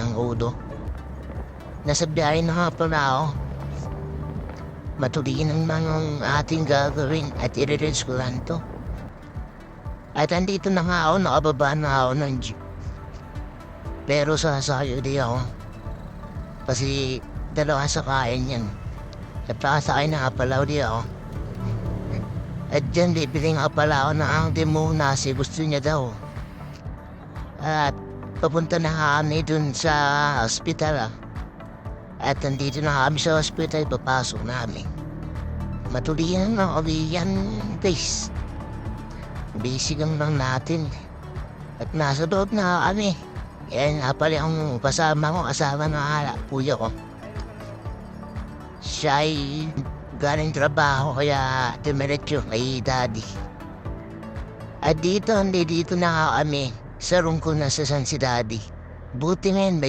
kanyang ulo. Nasa biyahe na nga pala ako. Matuloy ng mga ating gagawin at i-release ko lang to. At andito na nga ako, nakababa na ako ng jeep. Pero sasayo di ako. Kasi dalawa sa kain yan. At pakasakay na nga pala di ako. At dyan bibili nga pala ako ng ang demona si gusto niya daw. At papunta na kami dun sa hospital At nandito na kami sa hospital, papasok namin. Matuloy na kami yan, guys. Basic lang natin. At nasa loob na kami. Yan nga pala ang kasama na kuya ko. Siya'y galing trabaho kaya tumiretso kay daddy. At dito na kami. Sa room ko nasa si daddy. Buti ngayon,